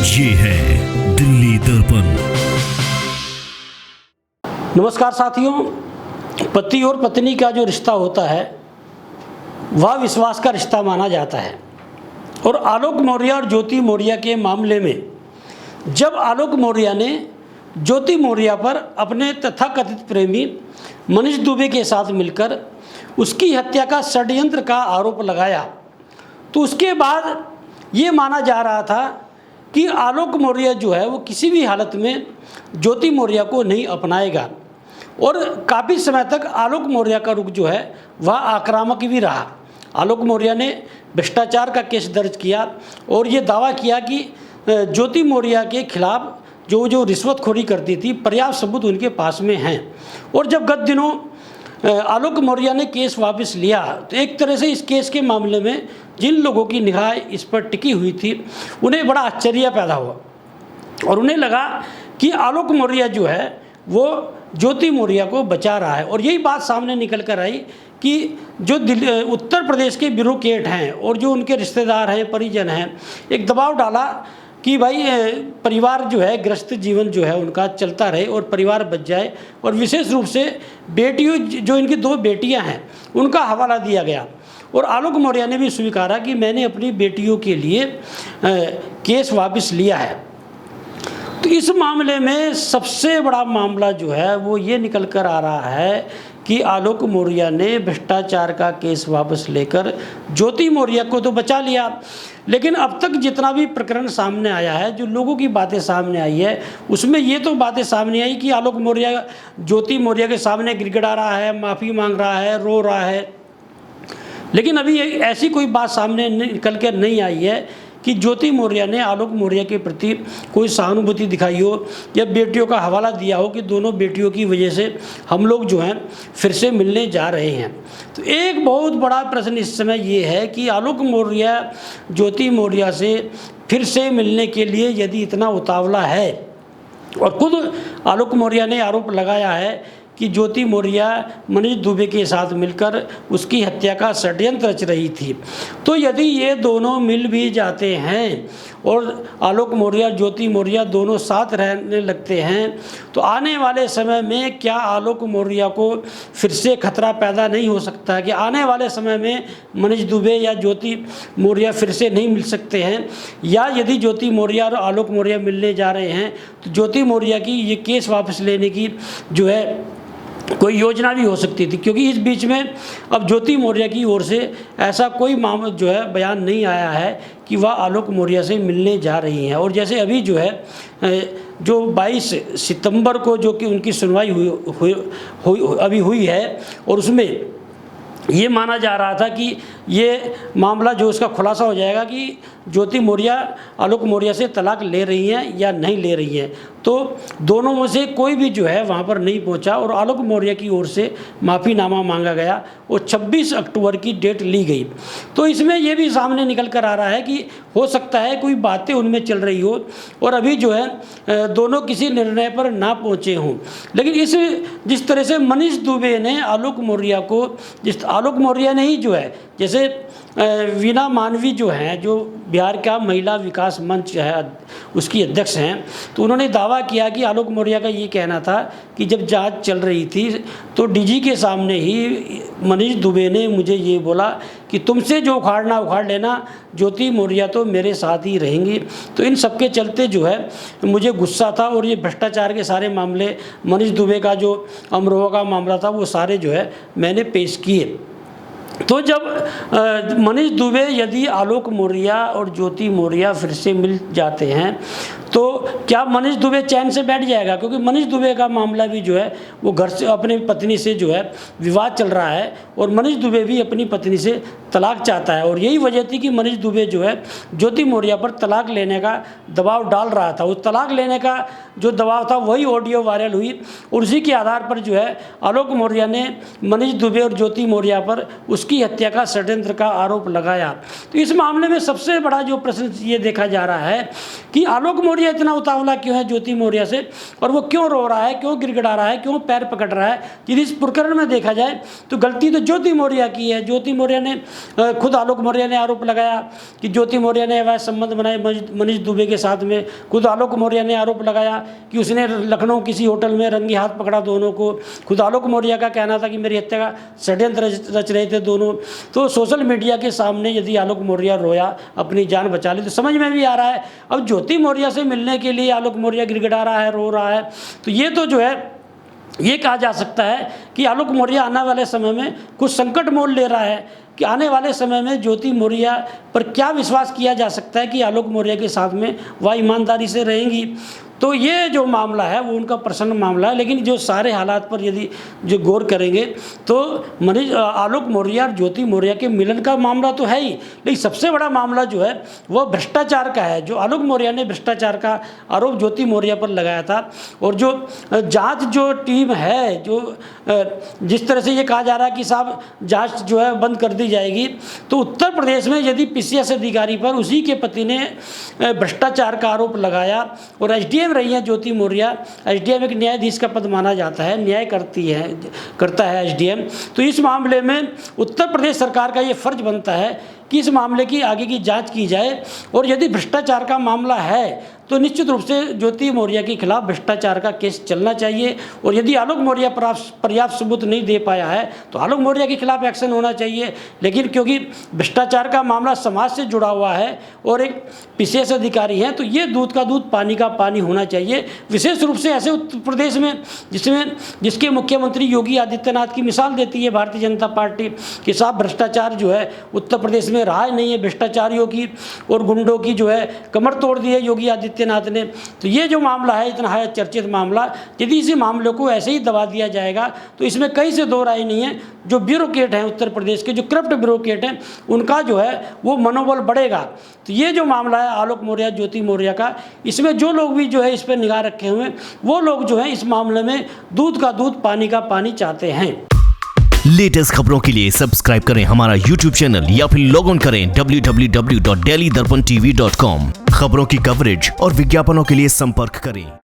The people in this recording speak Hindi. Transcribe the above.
ये है दिल्ली दर्पण। नमस्कार साथियों, पति और पत्नी का जो रिश्ता होता है वह विश्वास का रिश्ता माना जाता है। और आलोक मौर्य और ज्योति मौर्य के मामले में जब आलोक मौर्य ने ज्योति मौर्य पर अपने तथाकथित प्रेमी मनीष दुबे के साथ मिलकर उसकी हत्या का षड्यंत्र का आरोप लगाया, तो उसके बाद ये माना जा रहा था कि आलोक मौर्य जो है वो किसी भी हालत में ज्योति मौर्य को नहीं अपनाएगा। और काफ़ी समय तक आलोक मौर्य का रुख जो है वह आक्रामक भी रहा। आलोक मौर्य ने भ्रष्टाचार का केस दर्ज किया और ये दावा किया कि ज्योति मौर्य के खिलाफ जो रिश्वतखोरी करती थी पर्याप्त सबूत उनके पास में हैं। और जब गत दिनों आलोक मौर्य ने केस वापस लिया तो एक तरह से इस केस के मामले में जिन लोगों की निगाह इस पर टिकी हुई थी उन्हें बड़ा आश्चर्य पैदा हुआ और उन्हें लगा कि आलोक मौर्य जो है वो ज्योति मौर्य को बचा रहा है। और यही बात सामने निकल कर आई कि जो उत्तर प्रदेश के ब्यूरोक्रेट हैं और जो उनके रिश्तेदार हैं, परिजन हैं, एक दबाव डाला कि भाई परिवार जो है गृहस्थ जीवन जो है उनका चलता रहे और परिवार बच जाए। और विशेष रूप से बेटियों, जो इनकी 2 बेटियां हैं, उनका हवाला दिया गया। और आलोक मौर्य ने भी स्वीकारा कि मैंने अपनी बेटियों के लिए केस वापस लिया है। तो इस मामले में सबसे बड़ा मामला जो है वो ये निकल कर आ रहा है कि आलोक मौर्य ने भ्रष्टाचार का केस वापस लेकर ज्योति मौर्य को तो बचा लिया, लेकिन अब तक जितना भी प्रकरण सामने आया है, जो लोगों की बातें सामने आई है, उसमें ये तो बातें सामने आई कि आलोक मौर्य ज्योति मौर्य के सामने गिड़गिड़ा रहा है, माफ़ी मांग रहा है, रो रहा है। लेकिन अभी ऐसी कोई बात सामने निकल कर नहीं आई है कि ज्योति मौर्य ने आलोक मौर्य के प्रति कोई सहानुभूति दिखाई हो या बेटियों का हवाला दिया हो कि दोनों बेटियों की वजह से हम लोग जो हैं फिर से मिलने जा रहे हैं। तो एक बहुत बड़ा प्रश्न इस समय ये है कि आलोक मौर्य ज्योति मौर्य से फिर से मिलने के लिए यदि इतना उतावला है, और खुद आलोक मौर्य ने आरोप लगाया है कि ज्योति मौर्य मनीष दुबे के साथ मिलकर उसकी हत्या का षड्यंत्र रच रही थी, तो यदि ये दोनों मिल भी जाते हैं और आलोक मौर्य ज्योति मौर्य दोनों साथ रहने लगते हैं, तो आने वाले समय में क्या आलोक मौर्य को फिर से खतरा पैदा नहीं हो सकता है कि आने वाले समय में मनीष दुबे या ज्योति मौर्य फिर से नहीं मिल सकते हैं? या यदि ज्योति मौर्य और आलोक मौर्य मिलने जा रहे हैं तो ज्योति मौर्य की ये केस वापस लेने की जो है कोई योजना भी हो सकती थी, क्योंकि इस बीच में अब ज्योति मौर्य की ओर से ऐसा कोई मामला जो है बयान नहीं आया है कि वह आलोक मौर्य से मिलने जा रही हैं। और जैसे अभी जो है जो 22 सितंबर को जो कि उनकी सुनवाई अभी हुई है और उसमें ये माना जा रहा था कि ये मामला जो उसका खुलासा हो जाएगा कि ज्योति मौर्य आलोक मौर्य से तलाक ले रही हैं या नहीं ले रही हैं। तो दोनों में से कोई भी जो है वहाँ पर नहीं पहुँचा और आलोक मौर्य की ओर से माफ़ीनामा मांगा गया और 26 अक्टूबर की डेट ली गई। तो इसमें ये भी सामने निकल कर आ रहा है कि हो सकता है कोई बातें उनमें चल रही हो और अभी जो है दोनों किसी निर्णय पर ना पहुँचे हों। लेकिन जिस तरह से मनीष दुबे ने आलोक मौर्य को, आलोक मौर्य ने ही जो है, जैसे वीना मानवी जो हैं, जो बिहार का महिला विकास मंच है उसकी अध्यक्ष हैं, तो उन्होंने दावा किया कि आलोक मौर्य का ये कहना था कि जब जांच चल रही थी तो डीजी के सामने ही मनीष दुबे ने मुझे ये बोला कि तुमसे जो उखाड़ना उखाड़ लेना, ज्योति मौर्य तो मेरे साथ ही रहेंगी। तो इन सबके चलते जो है मुझे गुस्सा था और ये भ्रष्टाचार के सारे मामले, मनीष दुबे का जो अमरोहा का मामला था, वो सारे जो है मैंने पेश किए। तो जब मनीष दुबे यदि आलोक मौर्य और ज्योति मौर्य फिर से मिल जाते हैं तो क्या मनीष दुबे चैन से बैठ जाएगा? क्योंकि मनीष दुबे का मामला भी जो है वो घर से अपनी पत्नी से जो है विवाद चल रहा है और मनीष दुबे भी अपनी पत्नी से तलाक चाहता है। और यही वजह थी कि मनीष दुबे जो है ज्योति मौर्य पर तलाक लेने का दबाव डाल रहा था। उस तलाक लेने का जो दबाव था वही ऑडियो वायरल हुई और उसी के आधार पर जो है आलोक मौर्य ने मनीष दुबे और ज्योति मौर्य पर उसकी हत्या का षड्यंत्र का आरोप लगाया। तो इस मामले में सबसे बड़ा जो प्रश्न ये देखा जा रहा है कि आलोक मौर्य इतना उतावला सांवला क्यों है ज्योति मौर्य से, और वो क्यों रो रहा है, क्यों गिड़गिड़ा रहा है, क्यों पैर पकड़ रहा है। यदि इस प्रकरण में देखा जाए तो गलती तो ज्योति मौर्य की है। ज्योति मौर्य ने खुद आलोक मौर्य ने आरोप लगाया कि ज्योति मौर्य ने अवैध संबंध बनाए मनीष दुबे के साथ में। खुद आलोक मौर्य ने आरोप लगाया कि उसने लखनऊ किसी होटल में रंगे हाथ पकड़ा दोनों को। खुद आलोक मौर्य का कहना था कि मेरी हत्या का षड्यंत्र रच रहे थे दोनों। तो सोशल मीडिया के सामने यदि आलोक मौर्य रोया, अपनी जान बचा ली, तो समझ में भी आ रहा है अब ज्योति मौर्य से मिलने के लिए आलोक मौर्य गिड़गिड़ा रहा है, रो रहा है। तो ये तो जो है ये कहा जा सकता है कि आलोक मौर्य आने वाले समय में कुछ संकट मोल ले रहा है कि आने वाले समय में ज्योति मौर्य पर क्या विश्वास किया जा सकता है कि आलोक मौर्य के साथ में वह ईमानदारी से रहेंगी। तो ये जो मामला है वो उनका प्रसन्न मामला है, लेकिन जो सारे हालात पर यदि जो गौर करेंगे तो आलोक मौर्य और ज्योति मौर्य के मिलन का मामला तो है ही, लेकिन सबसे बड़ा मामला जो है वह भ्रष्टाचार का है। जो आलोक मौर्य ने भ्रष्टाचार का आरोप ज्योति मौर्य पर लगाया था, और जो जांच जो टीम है, जो जिस तरह से ये कहा जा रहा है कि साहब जांच जो है बंद कर दी जाएगी, तो उत्तर प्रदेश में यदि PCS अधिकारी पर उसी के पति ने भ्रष्टाचार का आरोप लगाया, और SDM रही है ज्योति मौर्य। SDM एक न्यायाधीश का पद माना जाता है, न्याय करता है SDM। तो इस मामले में उत्तर प्रदेश सरकार का ये फर्ज बनता है कि इस मामले की आगे की जांच की जाए, और यदि भ्रष्टाचार का मामला है तो निश्चित रूप से ज्योति मौर्य के खिलाफ भ्रष्टाचार का केस चलना चाहिए। और यदि आलोक मौर्य पर्याप्त सबूत नहीं दे पाया है तो आलोक मौर्य के खिलाफ एक्शन होना चाहिए। लेकिन क्योंकि भ्रष्टाचार का मामला समाज से जुड़ा हुआ है और एक PCS अधिकारी हैं, तो ये दूध का दूध पानी का पानी होना चाहिए। विशेष रूप से ऐसे उत्तर प्रदेश में जिसके मुख्यमंत्री योगी आदित्यनाथ की मिसाल देती है भारतीय जनता पार्टी कि साहब भ्रष्टाचार जो है उत्तर प्रदेश में रहा नहीं है, भ्रष्टाचारियों की और गुंडों की जो है कमर तोड़ दी है योगी आदित्यनाथ ने। तो ये जो मामला है इतना है चर्चित मामला, यदि इसी मामले को ऐसे ही दबा दिया जाएगा तो इसमें कहीं से दो राय नहीं है। जो ब्यूरोक्रेट हैं उत्तर प्रदेश के, जो करप्ट ब्यूरोक्रेट हैं, उनका जो है वो मनोबल बढ़ेगा। तो ये जो मामला है आलोक मौर्य ज्योति मौर्य का, इसमें जो लोग भी जो है इस पर निगाह रखे हुए हैं, वो लोग जो है इस मामले में दूध का दूध पानी का पानी चाहते हैं। लेटेस्ट खबरों के लिए सब्सक्राइब करें हमारा YouTube चैनल या फिर लॉग ऑन करें www.delhidarpantv.com। खबरों की कवरेज और विज्ञापनों के लिए संपर्क करें।